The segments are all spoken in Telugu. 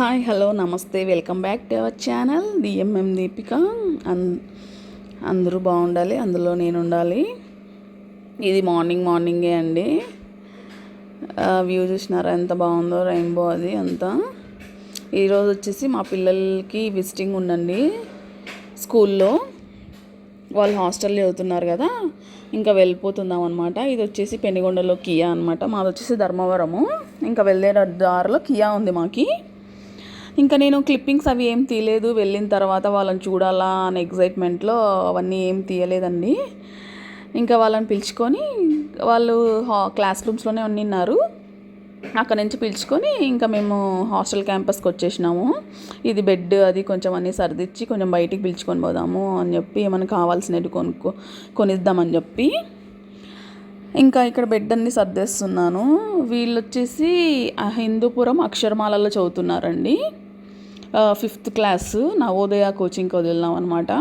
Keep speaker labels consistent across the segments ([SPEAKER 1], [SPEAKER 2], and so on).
[SPEAKER 1] హాయ్ హలో నమస్తే welcome back to our channel DMM Deepika. అందరూ బాగుండాలి, అందులో నేను ఉండాలి. ఇది మార్నింగే అండి. వ్యూ చూసినారా ఎంత బాగుందో, రెయిన్బో అది అంతా. ఈరోజు వచ్చేసి మా పిల్లలకి విజిటింగ్ ఉండండి స్కూల్లో. వాళ్ళు హాస్టల్లో చదువుతున్నారు కదా, ఇంకా వెళ్ళిపోతున్నాం అనమాట. ఇది వచ్చేసి పెనుగొండలో కియా అనమాట. మాది వచ్చేసి ధర్మవరము. ఇంకా వెళ్ళే దారిలో కియా ఉంది మాకి. ఇంకా నేను క్లిప్పింగ్స్ అవి ఏం తీయలేదు. వెళ్ళిన తర్వాత వాళ్ళని చూడాలా అనే ఎగ్జైట్మెంట్లో అవన్నీ ఏం తీయలేదండి. ఇంకా వాళ్ళని పిలుచుకొని, వాళ్ళు క్లాస్ రూమ్స్లోనే ఉన్నారు. అక్కడ నుంచి పిలుచుకొని ఇంకా మేము హాస్టల్ క్యాంపస్కి వచ్చేసినాము. ఇది బెడ్ అది కొంచెం అన్నీ సర్దిచ్చి కొంచెం బయటికి పిలుచుకొని పోదాము అని చెప్పి, ఏమైనా కావాల్సినవి కొనిద్దామని చెప్పి ఇంకా ఇక్కడ బెడ్ అన్ని సర్దేస్తున్నాను. వీళ్ళు వచ్చేసి హిందూపురం అక్షరమాలలో చదువుతున్నారండి. 5th class. నవోదయ కోచింగ్కి వదిలినాం అనమాట.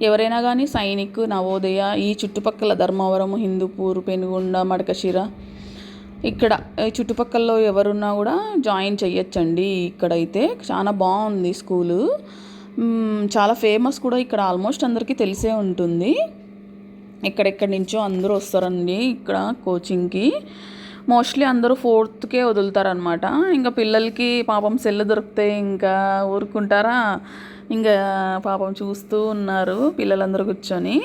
[SPEAKER 1] ఎవరైనా కానీ సైనిక్, నవోదయ, ఈ చుట్టుపక్కల ధర్మవరం, హిందూపూర్, పెనుగొండ, మడకశిర, ఇక్కడ చుట్టుపక్కల ఎవరున్నా కూడా జాయిన్ చెయ్యొచ్చండి. ఇక్కడైతే చాలా బాగుంది స్కూలు. చాలా ఫేమస్ కూడా ఇక్కడ. ఆల్మోస్ట్ అందరికీ తెలిసే ఉంటుంది. ఎక్కడెక్కడి నుంచో అందరూ వస్తారండి ఇక్కడ కోచింగ్కి. మోస్ట్లీ అందరూ 4th వదులుతారనమాట. ఇంకా పిల్లలకి పాపం సెల్ దొరికితే ఇంకా ఊరుకుంటారా, ఇంకా పాపం చూస్తూ ఉన్నారు పిల్లలందరూ కూర్చొని.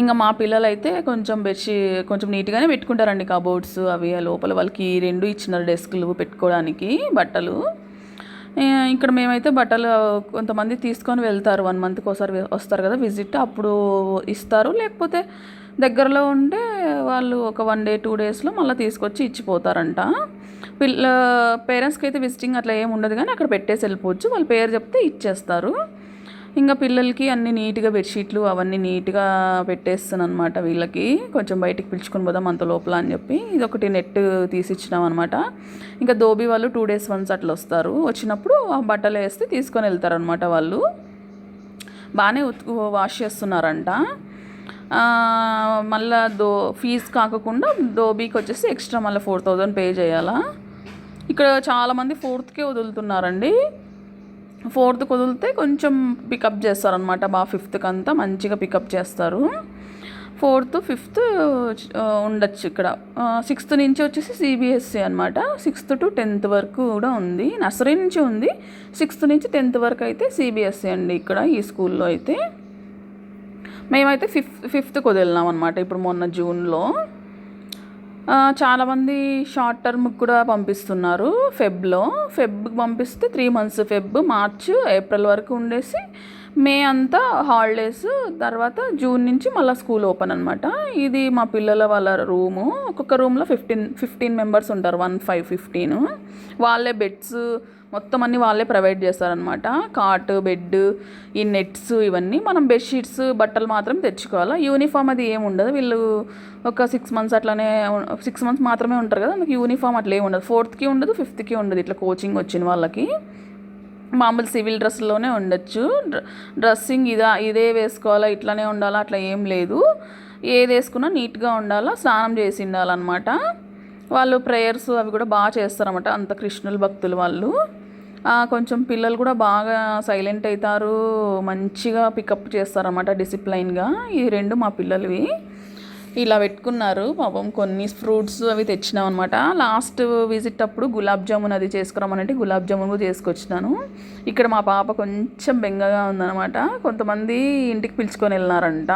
[SPEAKER 1] ఇంకా మా పిల్లలు అయితే కొంచెం నీట్గానే పెట్టుకుంటారండి కబోర్డ్స్ అవి. లోపల వాళ్ళకి 2 ఇచ్చినారు డెస్క్లు పెట్టుకోవడానికి బట్టలు. ఇక్కడ మేమైతే బట్టలు కొంతమంది తీసుకొని వెళ్తారు. 1 monthకి ఒకసారి వస్తారు కదా విజిట్, అప్పుడు ఇస్తారు. లేకపోతే దగ్గరలో ఉంటే వాళ్ళు ఒక 1 day 2 daysలో మళ్ళీ తీసుకొచ్చి ఇచ్చిపోతారంట. పేరెంట్స్కి అయితే విజిటింగ్ అట్లా ఏమి ఉండదు, కానీ అక్కడ పెట్టేసి వెళ్ళిపోవచ్చు. వాళ్ళ పేరు చెప్తే ఇచ్చేస్తారు. ఇంకా పిల్లలకి అన్ని నీట్గా బెడ్షీట్లు అవన్నీ నీట్గా పెట్టేస్తాను అనమాట. వీళ్ళకి కొంచెం బయటికి పిలుచుకొని పోదాం అంత లోపల అని చెప్పి ఇది ఒకటి నెట్ తీసిచ్చినాం అనమాట. ఇంకా దోబీ వాళ్ళు 2 days once అట్లా వస్తారు. వచ్చినప్పుడు ఆ బట్టలు వేస్తే తీసుకొని వెళ్తారనమాట. వాళ్ళు బాగానే వాష్ చేస్తున్నారంట. మళ్ళీ ఫీజు కాకుండా దోబీకి వచ్చేసి ఎక్స్ట్రా మళ్ళీ 4000 పే చేయాలా. ఇక్కడ చాలామంది 4th వదులుతున్నారండి. 4th వదిలితే కొంచెం పికప్ చేస్తారనమాట. బాగా 5th అంతా మంచిగా పికప్ చేస్తారు. 4th 5th ఉండొచ్చు ఇక్కడ. 6th నుంచి వచ్చేసి సిబిఎస్ఈ అనమాట. 6th to 10th వరకు కూడా ఉంది. నర్సరీ నుంచి ఉంది. 6th నుంచి 10th వరకు అయితే సిబిఎస్ఈ అండి ఇక్కడ ఈ స్కూల్లో అయితే. మేమైతే 5th వదిలినాం అనమాట ఇప్పుడు మొన్న జూన్లో. చాలామంది షార్ట్ టర్మ్కి కూడా పంపిస్తున్నారు. ఫెబ్కి పంపిస్తే 3 months, ఫెబ్, మార్చ్, ఏప్రిల్ వరకు ఉండేసి మే అంతా హాలిడేస్. తర్వాత జూన్ నుంచి మళ్ళీ స్కూల్ ఓపెన్ అనమాట. ఇది మా పిల్లల వాళ్ళ రూము. ఒక్కొక్క రూమ్లో 15 members ఉంటారు. 15 వాళ్ళే బెడ్స్ మొత్తం అన్నీ వాళ్ళే ప్రొవైడ్ చేస్తారనమాట. కాట్, బెడ్, ఈ నెట్స్ ఇవన్నీ. మనం బెడ్షీట్స్ బట్టలు మాత్రం తెచ్చుకోవాలా. యూనిఫామ్ అది ఏమి ఉండదు. వీళ్ళు ఒక 6 months అట్లానే 6 months మాత్రమే ఉంటారు కదా, అందుకు యూనిఫామ్ అట్లా ఏమి ఉండదు. 4th ఉండదు, 5th ఉండదు. ఇట్లా కోచింగ్ వచ్చిన వాళ్ళకి మామూలు సివిల్ డ్రెస్లోనే ఉండొచ్చు. డ్రెస్సింగ్ ఇదే వేసుకోవాలా, ఇట్లానే ఉండాలా అట్లా ఏం లేదు. ఏది వేసుకున్నా నీట్గా ఉండాలా, స్నానం చేసి ఉండాలన్నమాట. వాళ్ళు ప్రేయర్స్ అవి కూడా బాగా చేస్తారన్నమాట. అంత కృష్ణుల భక్తులు వాళ్ళు. కొంచెం పిల్లలు కూడా బాగా సైలెంట్ అవుతారు, మంచిగా పికప్ చేస్తారన్నమాట డిసిప్లైన్గా. ఈ 2 మా పిల్లలవి ఇలా పెట్టుకున్నారు. పాపం కొన్ని ఫ్రూట్స్ అవి తెచ్చినాం అనమాట. లాస్ట్ విజిట్ అప్పుడు గులాబ్ జామున్ అది చేసుకురామనంటే గులాబ్ జామున్ కూడా చేసుకొచ్చినాను. ఇక్కడ మా పాప కొంచెం బెంగగా ఉందన్నమాట. కొంతమంది ఇంటికి పిలుచుకొని వెళ్ళినారంట.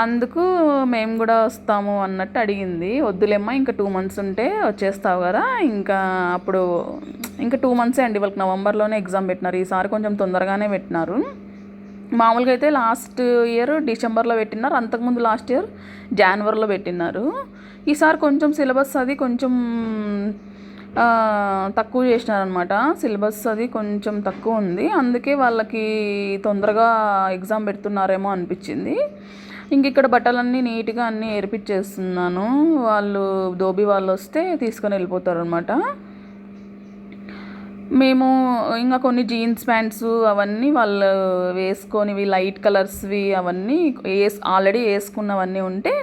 [SPEAKER 1] అందుకు మేము కూడా వస్తాము అన్నట్టు అడిగింది. వద్దులేమ్మా, ఇంకా 2 months ఉంటే వచ్చేస్తావు కదా. ఇంకా 2 months అండి. వాళ్ళకి నవంబర్లోనే ఎగ్జామ్ పెట్టినారు. ఈసారి కొంచెం తొందరగానే పెట్టినారు. మామూలుగా అయితే లాస్ట్ ఇయర్ డిసెంబర్లో పెట్టినారు. అంతకుముందు లాస్ట్ ఇయర్ జనవరిలో పెట్టినారు. ఈసారి కొంచెం సిలబస్ అది కొంచెం తక్కువ చేసినారనమాట. సిలబస్ అది కొంచెం తక్కువ ఉంది. అందుకే వాళ్ళకి తొందరగా ఎగ్జామ్ పెడుతున్నారేమో అనిపించింది. ఇంక ఇక్కడ బట్టలన్నీ నీట్గా అన్నీ ఏర్పించేస్తున్నాను. వాళ్ళు దోబీ వాళ్ళు వస్తే తీసుకొని వెళ్ళిపోతారు అనమాట. మేము ఇంకా కొన్ని జీన్స్ ప్యాంట్స్ అవన్నీ వాళ్ళు వేసుకొనివి లైట్ కలర్స్వి అవన్నీ ఆల్రెడీ వేసుకున్నవన్నీ ఉంటే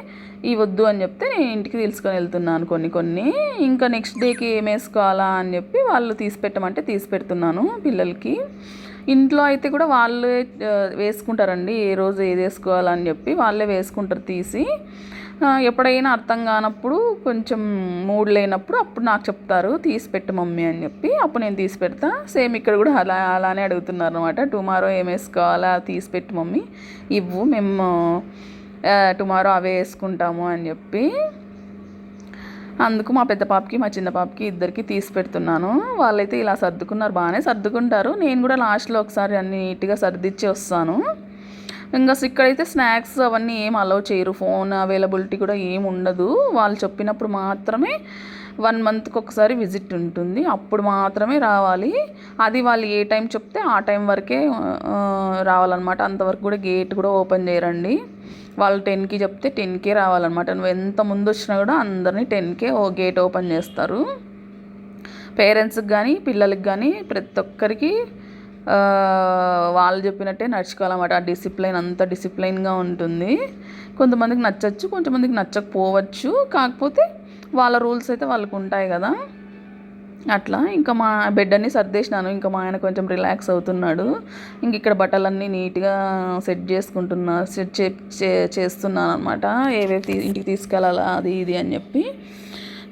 [SPEAKER 1] ఇవి వద్దు అని చెప్తే నేను ఇంటికి తీసుకొని వెళ్తున్నాను కొన్ని. ఇంకా నెక్స్ట్ డేకి ఏం వేసుకోవాలా అని చెప్పి వాళ్ళు తీసి పెట్టమంటే తీసి పెడుతున్నాను పిల్లలకి. ఇంట్లో అయితే కూడా వాళ్ళే వేసుకుంటారండి, ఏ రోజు ఏది వేసుకోవాలని చెప్పి వాళ్ళే వేసుకుంటారు తీసి. ఎప్పుడైనా అర్థం కానప్పుడు కొంచెం మూడ్ లేనప్పుడు అప్పుడు నాకు చెప్తారు తీసి పెట్టు మమ్మీ అని చెప్పి, అప్పుడు నేను తీసి పెడతా. సేమ్ ఇక్కడ కూడా అలానే అడుగుతున్నారు అనమాట. టుమారో ఏం వేసుకోవాలా, తీసి పెట్టు మమ్మీ, ఇవ్వు, మేము టుమారో అవే వేసుకుంటాము అని చెప్పి. అందుకు మా పెద్ద పాపకి మా చిన్న పాపకి ఇద్దరికి తీసి పెడుతున్నాను. వాళ్ళైతే ఇలా సర్దుకున్నారు, బాగానే సర్దుకుంటారు. నేను కూడా లాస్ట్లో ఒకసారి అన్ని నీట్గా సర్దిచ్చి వస్తాను. ఇంకా ఇక్కడైతే స్నాక్స్ అవన్నీ ఏం అలౌ చేయరు, ఫోన్ అవైలబిలిటీ కూడా ఏం ఉండదు. వాళ్ళు చెప్పినప్పుడు మాత్రమే 1 మంత్కి ఒకసారి విజిట్ ఉంటుంది, అప్పుడు మాత్రమే రావాలి. అది వాళ్ళు ఏ టైం చెప్తే ఆ టైం వరకే రావాలన్నమాట. అంతవరకు కూడా గేట్ కూడా ఓపెన్ చేయరండి. వాళ్ళు 10కి చెప్తే 10కే రావాలన్నమాట. నువ్వు ఎంత ముందు వచ్చినా కూడా అందరినీ 10కే గేట్ ఓపెన్ చేస్తారు. పేరెంట్స్కి కానీ పిల్లలకి కానీ ప్రతి ఒక్కరికి వాళ్ళు చెప్పినట్టే నడుచుకోవాలన్నమాట. ఆ డిసిప్లైన్ అంత డిసిప్లైన్గా ఉంటుంది. కొంతమందికి నచ్చచ్చు, కొంతమందికి నచ్చకపోవచ్చు. కాకపోతే వాళ్ళ రూల్స్ అయితే వాళ్ళకు ఉంటాయి కదా. అట్లా ఇంకా మా బెడ్ అన్నీ సర్దేసినాను. ఇంకా మా ఆయన కొంచెం రిలాక్స్ అవుతున్నాడు. ఇంక ఇక్కడ బట్టలన్నీ నీట్గా సెట్ చేస్తున్నాను అనమాట. ఏవేవి ఇంటికి తీసుకెళ్ళాలా అది ఇది అని చెప్పి.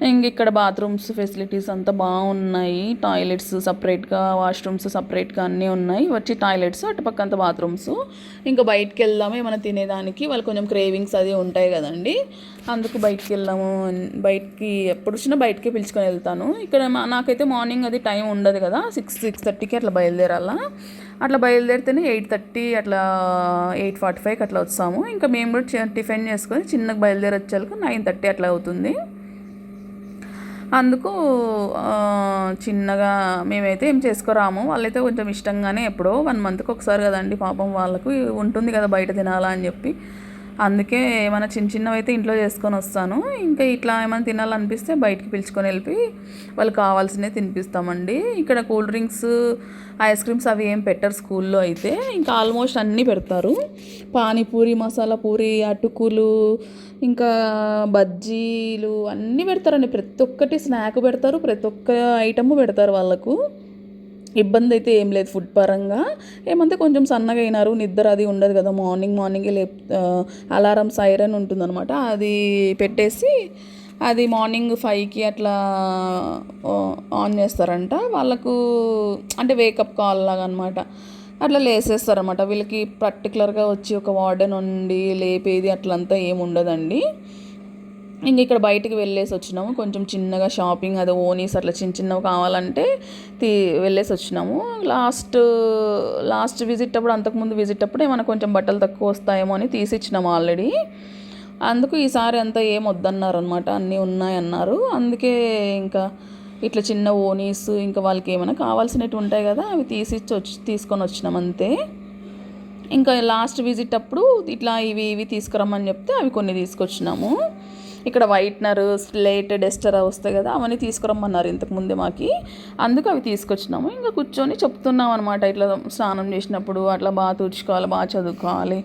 [SPEAKER 1] ఇంక ఇక్కడ బాత్రూమ్స్ ఫెసిలిటీస్ అంతా బాగున్నాయి. టాయిలెట్స్ సపరేట్గా, వాష్రూమ్స్ సపరేట్గా అన్నీ ఉన్నాయి. వచ్చి టాయిలెట్స్, అటుపక్క అంతా బాత్రూమ్స్. ఇంకా బయటికి వెళ్దాము ఏమైనా తినేదానికి, వాళ్ళు కొంచెం క్రేవింగ్స్ అది ఉంటాయి కదండి. అందుకు బయటికి వెళ్దాము, బయటికి ఎప్పుడు వచ్చినా బయటికి పిలుచుకొని వెళ్తాను. ఇక్కడ నాకైతే మార్నింగ్ అది టైం ఉండదు కదా, 6:30కి అట్లా బయలుదేరాలా. అట్లా బయలుదేరితేనే 8:30 అట్లా 8:45కి అట్లా వస్తాము. ఇంకా మేము కూడా టిఫిన్ చేసుకొని చిన్నగా బయలుదేరి వచ్చేలకు 9:30 అట్లా అవుతుంది. అందుకు చిన్నగా మేమైతే ఏం చేసుకురాము. వాళ్ళైతే కొంచెం ఇష్టంగానే ఎప్పుడో 1 మంత్కి ఒకసారి కదండి, పాపం వాళ్ళకు ఉంటుంది కదా బయట తినాలా అని చెప్పి. అందుకే ఏమైనా చిన్నవి అయితే ఇంట్లో చేసుకొని వస్తాను. ఇంకా ఇట్లా ఏమైనా తినాలనిపిస్తే బయటికి పిలుచుకొని వెళ్ళి వాళ్ళు కావాల్సినవి తినిపిస్తామండి. ఇక్కడ కూల్ డ్రింక్స్, ఐస్ క్రీమ్స్ అవి ఏం పెట్టరు స్కూల్లో అయితే. ఇంకా ఆల్మోస్ట్ అన్నీ పెడతారు. పానీపూరి, మసాలా పూరి, అటుకులు, ఇంకా బజ్జీలు అన్నీ పెడతారండి. ప్రతి ఒక్కటి స్నాక్ పెడతారు, ప్రతి ఒక్క ఐటము పెడతారు వాళ్ళకు. ఇబ్బంది అయితే ఏం లేదు ఫుడ్ పరంగా. ఏమంటే కొంచెం సన్నగా అయినారు, నిద్ర అది ఉండదు కదా. మార్నింగే అలారం సైరన్ ఉంటుందన్నమాట, అది పెట్టేసి అది మార్నింగ్ 5కి అట్లా ఆన్ చేస్తారంట. వాళ్ళకు అంటే వేకప్ కాల్ లాగా అనమాట. అట్లా లేసేస్తారన్నమాట. వీళ్ళకి పర్టికులర్గా వచ్చి ఒక వార్డెన్ ఉండి లేపేది అట్లంతా ఏమి ఉండదండి. ఇంక ఇక్కడ బయటికి వెళ్ళేసి వచ్చినాము. కొంచెం చిన్నగా షాపింగ్, అదే ఓనీస్ అట్లా చిన్నవి కావాలంటే వెళ్ళేసి వచ్చినాము. లాస్ట్ విజిట్ అప్పుడు, అంతకుముందు విజిట్ అప్పుడు ఏమైనా కొంచెం బట్టలు తక్కువ వస్తాయేమో అని తీసిచ్చినాము ఆల్రెడీ. అందుకు ఈసారి అంతా ఏం వద్దన్నారు అనమాట, అన్నీ ఉన్నాయన్నారు. అందుకే ఇంకా ఇట్లా చిన్న ఓనీస్, ఇంకా వాళ్ళకి ఏమైనా కావాల్సినవి ఉంటాయి కదా, అవి తీసుకొని వచ్చినాం అంతే. ఇంకా లాస్ట్ విజిట్ అప్పుడు ఇట్లా ఇవి తీసుకురమ్మని చెప్తే అవి కొన్ని తీసుకొచ్చినాము. ఇక్కడ వైట్నర్, స్లేట్, డస్టర్ వస్తాయి కదా, అవన్నీ తీసుకురమ్మన్నారు ఇంతకుముందే మాకి. అందుకు అవి తీసుకొచ్చినాము. ఇంకా కూర్చొని చెప్తున్నాం అనమాట, ఇట్లా స్నానం చేసినప్పుడు అట్లా బాగా తుడుచుకోవాలి, బాగా చదువుకోవాలి,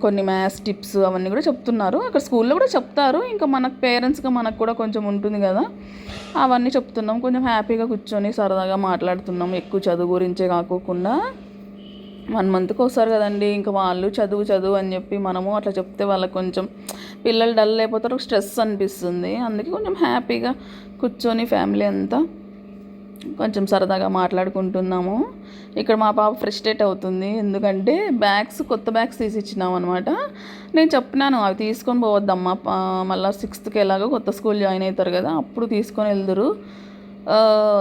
[SPEAKER 1] కొన్ని మ్యాథ్స్ టిప్స్ అవన్నీ కూడా చెప్తున్నారు. అక్కడ స్కూల్లో కూడా చెప్తారు. ఇంకా మనకు పేరెంట్స్గా మనకు కూడా కొంచెం ఉంటుంది కదా, అవన్నీ చెప్తున్నాం. కొంచెం హ్యాపీగా కూర్చొని సరదాగా మాట్లాడుతున్నాం. ఎక్కువ చదువు గురించే కాకోకుండా 1 మంత్కి ఒకసారి కదండి, ఇంకా వాళ్ళు చదువు అని చెప్పి మనము అట్లా చెప్తే వాళ్ళకి కొంచెం పిల్లలు డల్ అయిపోతారు, స్ట్రెస్ అనిపిస్తుంది. అందుకే కొంచెం హ్యాపీగా కూర్చొని ఫ్యామిలీ అంతా కొంచెం సరదాగా మాట్లాడుకుంటున్నాము. ఇక్కడ మా పాప ఫ్రస్ట్రేట్ అవుతుంది, ఎందుకంటే కొత్త బ్యాగ్స్ తీసి ఇచ్చినాం అనమాట. నేను చెప్పినాను అవి తీసుకొని పోవద్దమ్మా, మళ్ళీ 6థ్కి ఎలాగో కొత్త స్కూల్ జాయిన్ అవుతారు కదా, అప్పుడు తీసుకొని వెళ్దురు,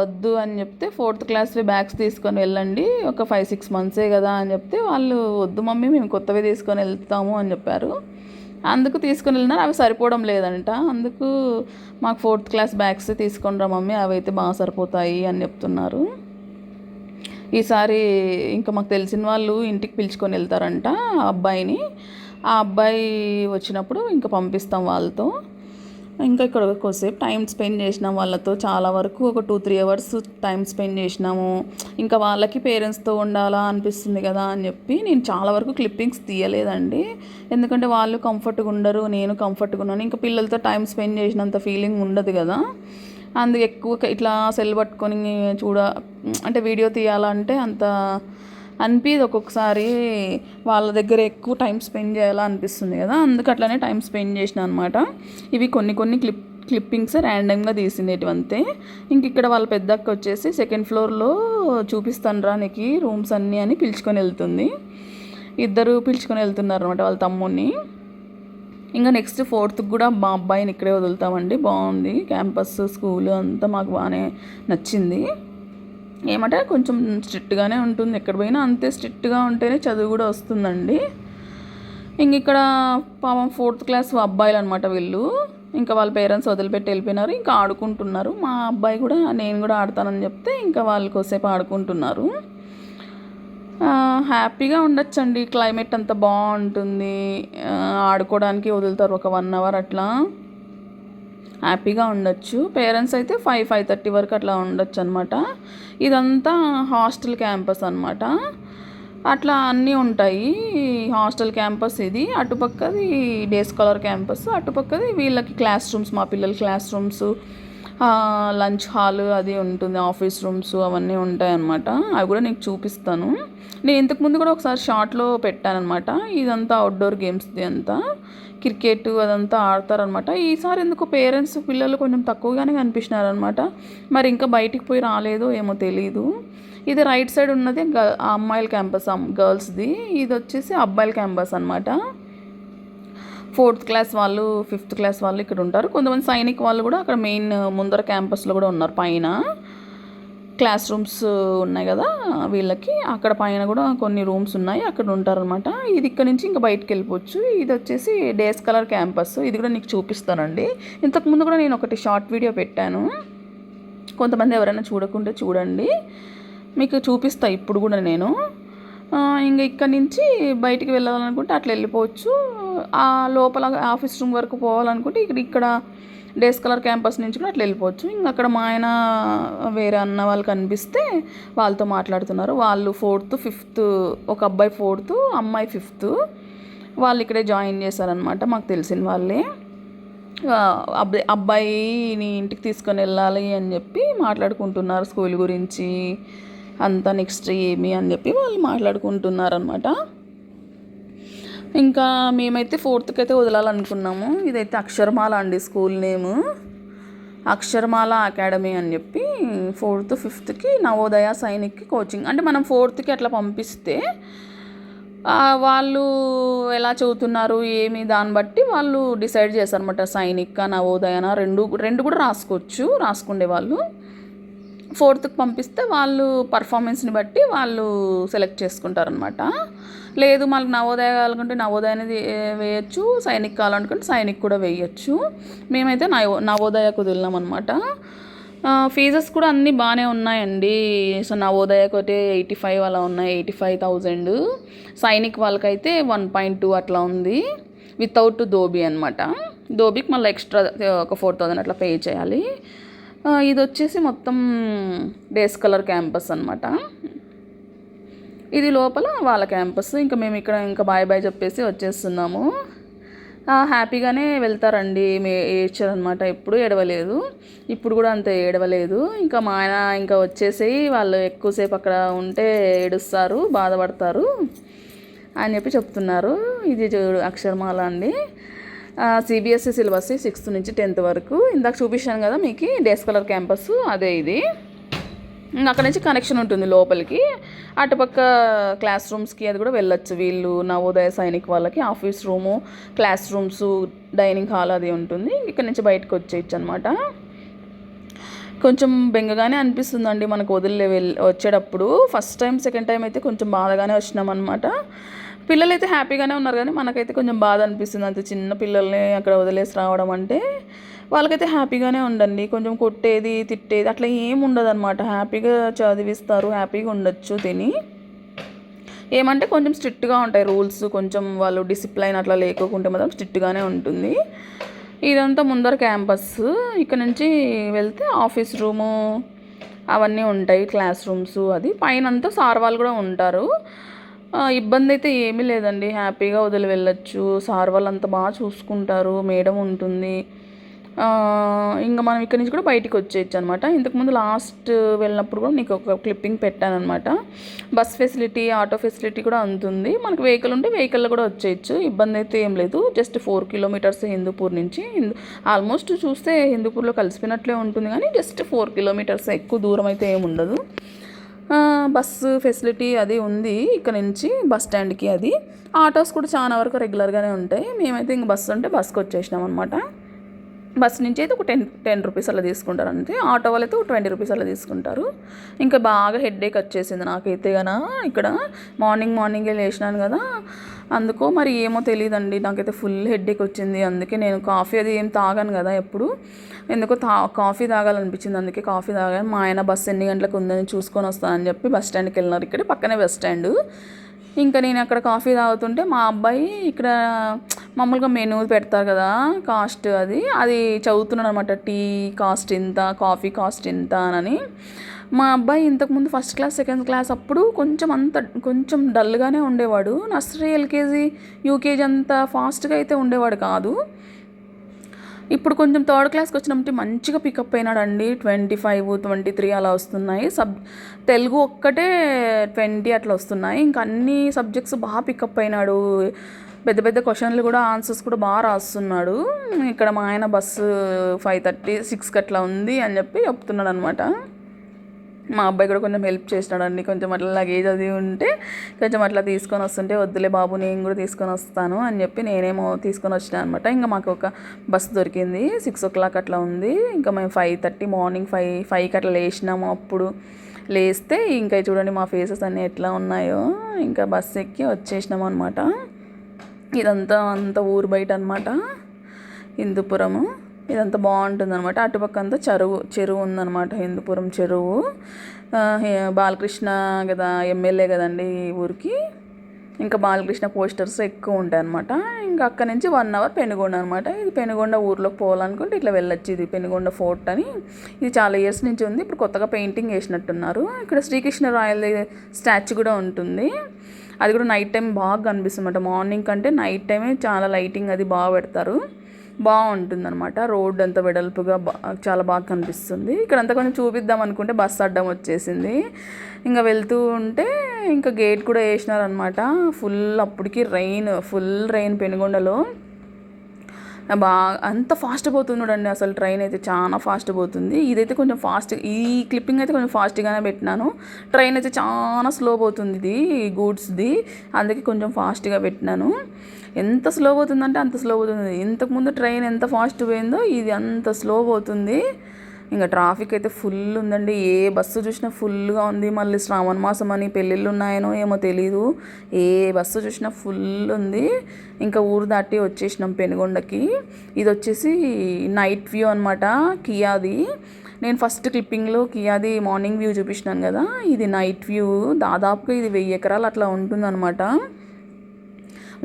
[SPEAKER 1] వద్దు అని చెప్తే 4th క్లాస్వి బ్యాగ్స్ తీసుకొని వెళ్ళండి, ఒక 5-6 మంత్సే కదా అని చెప్తే వాళ్ళు వద్దు మమ్మీ, మేము కొత్తవి తీసుకొని వెళ్తాము అని చెప్పారు. అందుకు తీసుకొని వెళ్ళినారు. అవి సరిపోవడం లేదంట. అందుకు మాకు 4th క్లాస్ బ్యాగ్స్ తీసుకొని రా మమ్మీ, అవి అయితే బాగా సరిపోతాయి అని చెప్తున్నారు. ఈసారి ఇంకా మాకు తెలిసిన వాళ్ళు ఇంటికి పిలుచుకొని వెళ్తారంట ఆ అబ్బాయిని. ఆ అబ్బాయి వచ్చినప్పుడు ఇంకా పంపిస్తాం వాళ్ళతో. ఇంకా ఇక్కడ కొద్దిసేపు టైం స్పెండ్ చేసినాం వాళ్ళతో, చాలా వరకు ఒక 2-3 అవర్స్ టైం స్పెండ్ చేసినాము. ఇంకా వాళ్ళకి పేరెంట్స్తో ఉండాలా అనిపిస్తుంది కదా అని చెప్పి నేను చాలా వరకు క్లిప్పింగ్స్ తీయలేదండి. ఎందుకంటే వాళ్ళు కంఫర్ట్గా ఉండరు, నేను కంఫర్ట్గా ఉన్నాను. ఇంకా పిల్లలతో టైం స్పెండ్ చేసినంత ఫీలింగ్ ఉండదు కదా. అందుకు ఎక్కువ ఇట్లా సెల్ పట్టుకొని అంటే వీడియో తీయాలంటే అంత అనిపించదు. ఒక్కొక్కసారి వాళ్ళ దగ్గర ఎక్కువ టైం స్పెండ్ చేయాలా అనిపిస్తుంది కదా, అందుకు అట్లనే టైం స్పెండ్ చేసిన అనమాట. ఇవి కొన్ని క్లిప్పింగ్స్ ర్యాండమ్గా తీసినవి అంతే. ఇంక ఇక్కడ వాళ్ళ పెద్దక్క వచ్చేసి సెకండ్ ఫ్లోర్లో చూపిస్తాను రా నీకు రూమ్స్ అన్నీ అని పిలుచుకొని వెళ్తుంది. ఇద్దరు పిలుచుకొని వెళ్తున్నారు అనమాట వాళ్ళ తమ్ముడిని. ఇంకా నెక్స్ట్ 4th కూడా మా అబ్బాయిని ఇక్కడే వదులుతామండి. బాగుంది క్యాంపస్, స్కూల్ అంతా మాకు బాగానే నచ్చింది. ఏమంటే కొంచెం స్ట్రిక్ట్గానే ఉంటుంది, ఎక్కడ పోయినా అంతే స్ట్రిక్ట్గా ఉంటేనే చదువు కూడా వస్తుందండి. ఇంక ఇక్కడ పాపం 4th క్లాస్ అబ్బాయిలు అనమాట వీళ్ళు. ఇంకా వాళ్ళ పేరెంట్స్ వదిలిపెట్టి వెళ్ళిపోయినారు, ఇంకా ఆడుకుంటున్నారు. మా అబ్బాయి కూడా నేను కూడా ఆడతానని చెప్తే ఇంకా వాళ్ళు కొద్దిసేపు ఆడుకుంటున్నారు. హ్యాపీగా ఉండొచ్చండి, క్లైమేట్ అంతా బాగుంటుంది. ఆడుకోవడానికి వదులుతారు ఒక 1 అవర్ అట్లా, హ్యాపీగా ఉండొచ్చు. పేరెంట్స్ అయితే 5-5:30 వరకు అట్లా ఉండొచ్చు అనమాట. ఇదంతా హాస్టల్ క్యాంపస్ అనమాట. అట్లా అన్నీ ఉంటాయి. హాస్టల్ క్యాంపస్ ఇది, అటుపక్కది డే స్కాలర్ క్యాంపస్, అటుపక్కది వీళ్ళకి క్లాస్ రూమ్స్, మా పిల్లల క్లాస్ రూమ్స్, లంచ్ హాల్ అది ఉంటుంది, ఆఫీస్ రూమ్స్ అవన్నీ ఉంటాయి అన్నమాట. అవి కూడా నీకు చూపిస్తాను. నేను ఇంతకుముందు కూడా ఒకసారి షార్ట్లో పెట్టానమాట. ఇదంతా అవుట్డోర్ గేమ్స్ది అంతా, క్రికెట్ అదంతా ఆడతారనమాట. ఈసారి ఎందుకు పేరెంట్స్ పిల్లలు కొంచెం తక్కువగానే కనిపించినారనమాట. మరి ఇంకా బయటికి పోయి రాలేదో ఏమో తెలీదు. ఇది రైట్ సైడ్ ఉన్నది అమ్మాయిల క్యాంపస్, గర్ల్స్ది. ఇది వచ్చేసి అబ్బాయిల క్యాంపస్ అనమాట. 4th క్లాస్ వాళ్ళు, 5th క్లాస్ వాళ్ళు ఇక్కడ ఉంటారు. కొంతమంది సైనిక్ వాళ్ళు కూడా అక్కడ మెయిన్ ముందర క్యాంపస్లో కూడా ఉన్నారు. పైన క్లాస్ రూమ్స్ ఉన్నాయి కదా వీళ్ళకి, అక్కడ పైన కూడా కొన్ని రూమ్స్ ఉన్నాయి, అక్కడ ఉంటారనమాట. ఇది ఇక్కడ నుంచి ఇంకా బయటకు వెళ్ళిపోవచ్చు. ఇది వచ్చేసి డే స్కాలర్ క్యాంపస్, ఇది కూడా నీకు చూపిస్తానండి. ఇంతకుముందు కూడా నేను ఒకటి షార్ట్ వీడియో పెట్టాను, కొంతమంది ఎవరైనా చూడకుంటే చూడండి, మీకు చూపిస్తా ఇప్పుడు కూడా నేను. ఇంకా ఇక్కడ నుంచి బయటికి వెళ్ళాలనుకుంటే అట్లా వెళ్ళిపోవచ్చు. ఆ లోపల ఆఫీస్ రూమ్ వరకు పోవాలనుకుంటే ఇక్కడ డే స్కాలర్ క్యాంపస్ నుంచి కూడా అట్లా వెళ్ళిపోవచ్చు. ఇంకా అక్కడ మా ఆయన వేరే అన్న వాళ్ళు కనిపిస్తే వాళ్ళతో మాట్లాడుతున్నారు. వాళ్ళు 4th, 5th, ఒక అబ్బాయి 4th, అమ్మాయి 5th, వాళ్ళు ఇక్కడే జాయిన్ చేశారనమాట, మాకు తెలిసిన వాళ్ళే. అబ్బాయిని ఇంటికి తీసుకొని వెళ్ళాలి అని చెప్పి మాట్లాడుకుంటున్నారు, స్కూల్ గురించి అంతా నెక్స్ట్ ఏమి అని చెప్పి వాళ్ళు మాట్లాడుకుంటున్నారనమాట. ఇంకా మేమైతే 4th అయితే వదలాలనుకున్నాము. ఇదైతే అక్షరమాల అండి స్కూల్ నేము, అక్షరమాల అకాడమీ అని చెప్పి. 4th, 5th Navodaya సైనిక్కి coaching. అంటే మనం 4th అట్లా పంపిస్తే వాళ్ళు ఎలా చదువుతున్నారు ఏమి దాన్ని బట్టి వాళ్ళు డిసైడ్ చేస్తారనమాట. సైనిక్ నవోదయన రెండు కూడా రాసుకుండే వాళ్ళు. 4th పంపిస్తే వాళ్ళు పర్ఫార్మెన్స్ని బట్టి వాళ్ళు సెలెక్ట్ చేసుకుంటారనమాట. లేదు మనకు నవోదయ కావాలనుకుంటే నవోదయ అనేది వేయచ్చు, సైనిక్ కావాలనుకుంటే సైనిక్ కూడా వేయచ్చు. మేమైతే నవోదయకు వదిలినాం అనమాట. ఫీజెస్ కూడా అన్నీ బాగానే ఉన్నాయండి. సో నవోదయకు అయితే 85 అలా ఉన్నాయి, 85,000. సైనిక్ వాళ్ళకైతే 1.2 అట్లా ఉంది, వితౌట్ దోబీ అనమాట. దోబీకి మళ్ళీ ఎక్స్ట్రా ఒక 4,000 అట్లా పే చేయాలి. ఇది వచ్చేసి మొత్తం డే స్కాలర్ క్యాంపస్ అనమాట. ఇది లోపల వాళ్ళ క్యాంపస్. ఇంకా మేము ఇక్కడ ఇంకా బాయ్ చెప్పేసి వచ్చేస్తున్నాము. హ్యాపీగానే వెళ్తారండి, ఏడ్చారనమాట, ఎప్పుడు ఏడవలేదు, ఇప్పుడు కూడా అంత ఏడవలేదు. ఇంకా మా ఆయన ఇంకా వచ్చేసి వాళ్ళు ఎక్కువసేపు అక్కడ ఉంటే ఏడుస్తారు, బాధపడతారు అని చెప్పి చెప్తున్నారు. ఇది అక్షరమాల అండి, సిబిఎస్ఈ సిలబస్ 6th నుంచి 10th వరకు. ఇందాక చూపించాను కదా మీకు డే స్కాలర్ క్యాంపస్, అదే ఇది. అక్కడ నుంచి కనెక్షన్ ఉంటుంది లోపలికి, అటుపక్క క్లాస్ రూమ్స్కి అది కూడా వెళ్ళొచ్చు. వీళ్ళు నవోదయ సైనిక్ వాళ్ళకి office room, class rooms, dining hall అది ఉంటుంది. ఇక్కడ నుంచి బయటకు వచ్చేయచ్చు అనమాట. కొంచెం బెంగగానే అనిపిస్తుందండి మనకు వచ్చేటప్పుడు. ఫస్ట్ టైం, సెకండ్ టైం అయితే కొంచెం బాధగానే వచ్చినాం అనమాట. పిల్లలు అయితే హ్యాపీగానే ఉన్నారు, కానీ మనకైతే కొంచెం బాధ అనిపిస్తుంది. అంతే చిన్న పిల్లల్ని అక్కడ వదిలేసి రావడం అంటే. వాళ్ళకైతే హ్యాపీగానే ఉండండి, కొంచెం కొట్టేది తిట్టేది అట్లా ఏమి ఉండదు అనమాట. హ్యాపీగా చదివిస్తారు, హ్యాపీగా ఉండొచ్చు. ఏమంటే కొంచెం స్ట్రిక్ట్గా ఉంటాయి రూల్స్, కొంచెం వాళ్ళు డిసిప్లైన్ అట్లా లేకోకుంటే మాత్రం స్ట్రిక్ట్గానే ఉంటుంది. ఇదంతా ముందర క్యాంపస్. ఇక్కడ నుంచి వెళ్తే ఆఫీస్ రూము అవన్నీ ఉంటాయి, క్లాస్ రూమ్స్. అది పైనంతా సార్ వాళ్ళు కూడా ఉంటారు. ఇబ్బంది అయితే ఏమీ లేదండి, హ్యాపీగా వదిలి వెళ్ళొచ్చు. సార్ వాళ్ళు అంతా బాగా చూసుకుంటారు, మేడం ఉంటుంది. ఇంకా మనం ఇక్కడ నుంచి కూడా బయటికి వచ్చేయచ్చు అనమాట. ఇంతకుముందు లాస్ట్ వెళ్ళినప్పుడు కూడా నీకు ఒక క్లిప్పింగ్ పెట్టానమాట. బస్ ఫెసిలిటీ, ఆటో ఫెసిలిటీ కూడా ఉంటుంది. మనకు వెహికల్ ఉంటే వెహికల్లో కూడా వచ్చేయచ్చు, ఇబ్బంది అయితే ఏం లేదు. జస్ట్ 4 కిలోమీటర్స్ హిందూపూర్ నుంచి. ఆల్మోస్ట్ చూస్తే హిందూపూర్లో కలిసిపోయినట్లే ఉంటుంది, కానీ జస్ట్ 4 కిలోమీటర్స్, ఎక్కువ దూరం అయితే ఏమి ఉండదు. బస్సు ఫెసిలిటీ అది ఉంది ఇక్కడ నుంచి బస్ స్టాండ్కి. అది ఆటోస్ కూడా చాలా వరకు రెగ్యులర్గానే ఉంటాయి. మేమైతే ఇంక బస్సు ఉంటే బస్కి వచ్చేసినాం అనమాట. బస్ నుంచి అయితే ఒక 10 రూపీస్ అలా తీసుకుంటారు అంతే. ఆటో వాళ్ళు అయితే ఒక 20 రూపీస్ అలా తీసుకుంటారు. ఇంకా బాగా హెడ్ఏక్ వచ్చేసింది నాకైతే గన. ఇక్కడ మార్నింగే లేచినాను కదా, అందుకో మరి ఏమో తెలియదండి, నాకైతే ఫుల్ హెడ్ఏక్ వచ్చింది. అందుకే నేను కాఫీ అది ఏం తాగాను కదా ఎప్పుడు, ఎందుకో కాఫీ తాగాలనిపించింది, అందుకే కాఫీ తాగాను. మా ఆయన బస్సు ఎన్ని గంటలకు ఉందని చూసుకొని వస్తానని చెప్పి బస్ స్టాండ్కి వెళ్ళినారు. ఇక్కడే పక్కనే బస్ స్టాండ్. ఇంకా నేను అక్కడ కాఫీ తాగుతుంటే మా అబ్బాయి ఇక్కడ మామూలుగా మెనూ పెడతారు కదా, కాస్ట్ అది చదువుతున్నాడు అనమాట. టీ కాస్ట్ ఇంత, కాఫీ కాస్ట్ ఇంత అని. మా అబ్బాయి ఇంతకుముందు ఫస్ట్ క్లాస్, సెకండ్ క్లాస్ అప్పుడు కొంచెం డల్గానే ఉండేవాడు. నర్సరీ, ఎల్కేజీ, యూకేజీ అంత ఫాస్ట్గా అయితే ఉండేవాడు కాదు. ఇప్పుడు కొంచెం థర్డ్ క్లాస్కి వచ్చినప్పుడు మంచిగా పికప్ అయినాడండి. 25, 23 అలా వస్తున్నాయి. తెలుగు ఒక్కటే 20 అట్లా వస్తున్నాయి. ఇంకా అన్ని సబ్జెక్ట్స్ బాగా పికప్ అయినాడు. పెద్ద పెద్ద క్వశ్చన్లు కూడా, ఆన్సర్స్ కూడా బాగా రాస్తున్నాడు. ఇక్కడ మా ఆయన బస్సు 5:30, 6కి అట్లా ఉంది అని చెప్పి చెప్తున్నాడు అనమాట. మా అబ్బాయి కూడా కొంచెం హెల్ప్ చేసినాడండి. కొంచెం అట్లా లగేజ్ అది ఉంటే కొంచెం అట్లా తీసుకొని వస్తుంటే, వద్దులే బాబు నేను కూడా తీసుకొని వస్తాను అని చెప్పి నేనేమో తీసుకొని వచ్చినా అనమాట. ఇంకా మాకు ఒక బస్సు దొరికింది, 6 o'clock అట్లా ఉంది. ఇంకా మేము 5:30 మార్నింగ్ 5కి అట్లా లేచినాము. అప్పుడు లేస్తే ఇంకా చూడండి మా ఫేసెస్ అన్నీ ఎట్లా ఉన్నాయో. ఇంకా బస్సు ఎక్కి వచ్చేసినాము అనమాట. ఇదంతా ఊరు బయట అనమాట, హిందూపురము. ఇదంతా బాగుంటుంది అనమాట. అటుపక్క అంతా చెరువు ఉందన్నమాట, హిందూపురం చెరువు. బాలకృష్ణ కదా ఎమ్మెల్యే కదండి ఈ ఊరికి. ఇంకా బాలకృష్ణ పోస్టర్స్ ఎక్కువ ఉంటాయి అనమాట. ఇంకా అక్కడ నుంచి 1 hour పెనుగొండ అనమాట. ఇది పెనుగొండ ఊర్లోకి పోవాలనుకుంటే ఇట్లా వెళ్ళొచ్చు. ఇది పెనుగొండ ఫోర్ట్ అని. ఇది చాలా ఇయర్స్ నుంచి ఉంది, ఇప్పుడు కొత్తగా పెయింటింగ్ వేసినట్టున్నారు. ఇక్కడ శ్రీకృష్ణరాయల స్టాచ్యూ కూడా ఉంటుంది. అది కూడా నైట్ టైం బాగా కనిపిస్తుంది అనమాట. మార్నింగ్ కంటే నైట్ టైమే చాలా లైటింగ్ అది బాగా పెడతారు, బాగుంటుంది అనమాట. రోడ్ అంతా వెడల్పుగా చాలా బాగా కనిపిస్తుంది. ఇక్కడంతా కొంచెం చూపిద్దాం అనుకుంటే బస్సు అడ్డం వచ్చేసింది. ఇంకా వెళ్తూ ఉంటే ఇంకా గేట్ కూడా వేసినారనమాట. అప్పటికి ఫుల్ రెయిన్ పెనుగొండలో. అంత ఫాస్ట్ పోతుంది చూడండి, అసలు ట్రైన్ అయితే చాలా ఫాస్ట్ పోతుంది. ఇదైతే కొంచెం ఫాస్ట్, ఈ క్లిప్పింగ్ అయితే కొంచెం ఫాస్ట్గానే పెట్టినాను. ట్రైన్ అయితే చాలా స్లో పోతుంది, ఇది గూడ్స్ది, అందుకే కొంచెం ఫాస్ట్గా పెట్టినాను. ఎంత స్లో పోతుందంటే అంత స్లో పోతుంది. ఇంతకుముందు ట్రైన్ ఎంత ఫాస్ట్ పోయిందో ఇది అంత స్లో పోతుంది. ఇంకా ట్రాఫిక్ అయితే ఫుల్ ఉందండి, ఏ బస్సు చూసినా ఫుల్గా ఉంది. మళ్ళీ శ్రావణ మాసం అని పెళ్ళిళ్ళు ఉన్నాయనో ఏమో తెలీదు, ఏ బస్సు చూసినా ఫుల్ ఉంది. ఇంకా ఊరు దాటి వచ్చేసినాం పెనుగొండకి. ఇది వచ్చేసి నైట్ వ్యూ అనమాట, కియాది. నేను ఫస్ట్ క్లిప్పింగ్లో కియాది మార్నింగ్ వ్యూ చూపించినాను కదా, ఇది నైట్ వ్యూ. దాదాపుగా ఇది 1000 ఎకరాలు అట్లా ఉంటుందన్నమాట.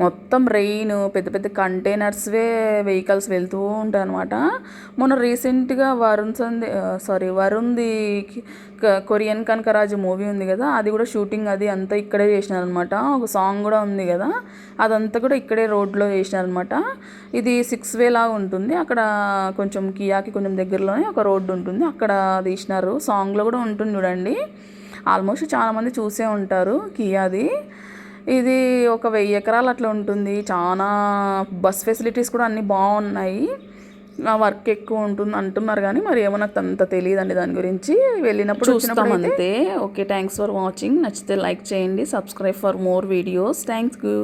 [SPEAKER 1] మొత్తం రెయిన్, పెద్ద పెద్ద కంటైనర్స్వే వెహికల్స్ వెళ్తూ ఉంటాయి అనమాట. మొన్న రీసెంట్గా వరుణ్ది కొరియన్ కనకరాజు మూవీ ఉంది కదా, అది కూడా షూటింగ్ అది అంతా ఇక్కడే చేసినారనమాట. ఒక సాంగ్ కూడా ఉంది కదా, అదంతా కూడా ఇక్కడే రోడ్లో చేసినారనమాట. ఇది 6 way లాగా ఉంటుంది. అక్కడ కొంచెం కియాకి కొంచెం దగ్గరలోనే ఒక రోడ్డు ఉంటుంది, అక్కడ తీసినారు. సాంగ్లో కూడా ఉంటుంది చూడండి. ఆల్మోస్ట్ చాలామంది చూసే ఉంటారు కియాది. ఇది ఒక 1000 ఎకరాలు అట్లా ఉంటుంది. చాలా బస్ ఫెసిలిటీస్ కూడా అన్నీ బాగున్నాయి. వర్క్ ఎక్కువ ఉంటుంది అంటున్నారు, కానీ మరి ఏమో నాకు అంత తెలియదండి దాని గురించి. వెళ్ళినప్పుడు చూసినప్పుడు అంతే. Okay, thanks for watching. నచ్చితే లైక్ చేయండి, subscribe for more videos. Thanks you.